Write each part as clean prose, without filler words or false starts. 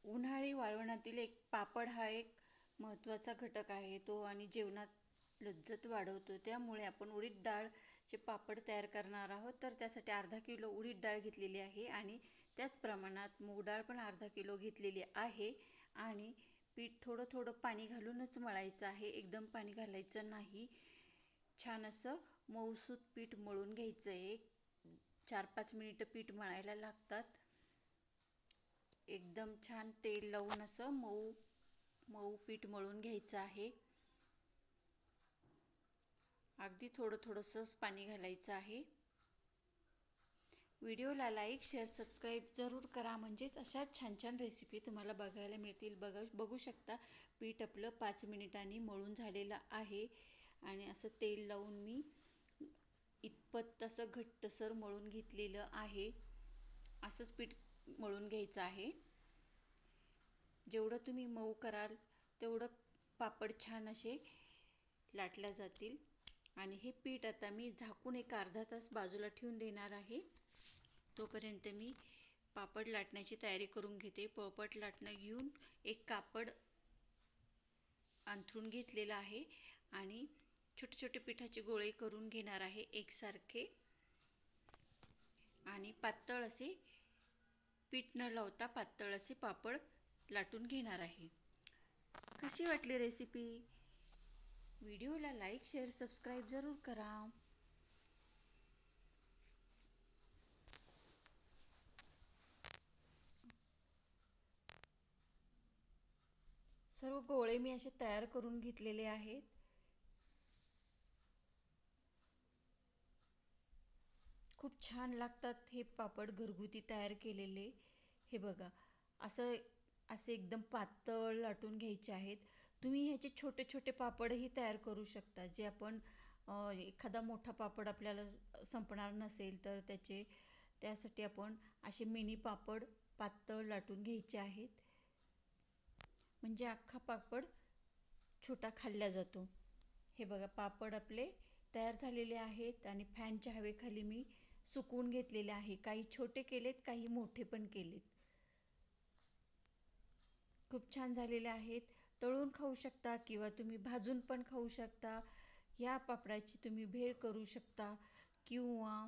उन्हाळी वाळवणातील एक पापड हा एक महत्त्वाचा घटक आहे तो आणि जेवणात लज्जत वाढवतो. त्यामुळे आपण उडीद डाळचे पापड तयार करणार आहोत. तर त्यासाठी अर्धा किलो उडीद डाळ घेतलेली आहे आणि त्याच प्रमाणात मूग डाळ पण अर्धा किलो घेतलेली आहे आणि पीठ थोडं थोडं पाणी घालूनच मळायचं आहे. एकदम पाणी घालायचं नाही. छान असं मऊसूत पीठ मळून घ्यायचं आहे. 4-5 मिनिटं पीठ मळायला लागतात. एकदम छान तेल लावून असं मऊ मऊ पीठ मळून घ्यायचं आहे. अगदी थोडं थोडंसंच पाणी घालायचं आहे. व्हिडिओला लाईक, शेअर, सबस्क्राईब जरूर करा. म्हणजेच अशा छान छान रेसिपी तुम्हाला बघायला मिळतील. बघू शकता पीठ आपलं 5 मिनिटांनी मळून झालेलं आहे आणि असं तेल लावून मी इतपत असं घट्टसर मळून घेतलेलं आहे. असंच पीठ मळून घ्यायचं आहे. जेवढं तुम्ही मऊ कराल तेवढं पापड छान असे लाटल्या जातील. आणि हे पीठ आता मी झाकून एक अर्धा तास बाजूला ठेवून देणार आहे. तोपर्यंत मी पापड लाटण्याची तयारी करून घेते. पोळपाट लाटणं घेऊन एक कापड अंथरून घेतलेलं आहे आणि छोटे छोटे पिठाचे गोळे करून घेणार आहे एकसारखे आणि पातळ असे पीठ न लावता पातळ असे पापड लाटून घेणार आहे. कशी वाटली रेसिपी? व्हिडिओला लाईक, शेअर, सबस्क्राईब जरूर करा. सर्व गोळे मी असे तयार करून घेतलेले आहेत. खूप छान लागतात हे पापड घरगुती तयार केलेले. हे बघा असं असे एकदम पातळ लाटून घ्यायचे आहेत. तुम्ही ह्याचे छोटे छोटे पापडही तयार करू शकता. जे आपण एखादा मोठा पापड आपल्याला संपणार नसेल तर त्यासाठी आपण असे मिनी पापड पातळ लाटून घ्यायचे आहेत. म्हणजे अख्खा पापड छोटा खाल्ला जातो. हे बघा पापड आपले तयार झालेले आहेत आणि फॅनच्या हवेखाली मी सुकवून घेतलेले आहे. काही छोटे केलेत, काही मोठे पण केलेत. खूप छान झालेले आहेत. तळून खाऊ शकता किंवा तुम्ही भाजून पण खाऊ शकता. या पापडाची तुम्ही भेळ करू शकता किंवा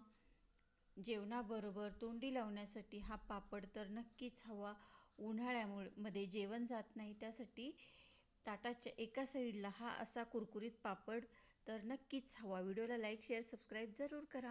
जेवणाबरोबर तोंडी लावण्यासाठी हा पापड तर नक्कीच हवा. उन्हाळ्यामध्ये जेवण जात नाही त्यासाठी ताटाच्या एका साईडला हा असा कुरकुरीत पापड तर नक्कीच हवा. व्हिडिओला लाईक, शेअर, सबस्क्राईब जरूर करा.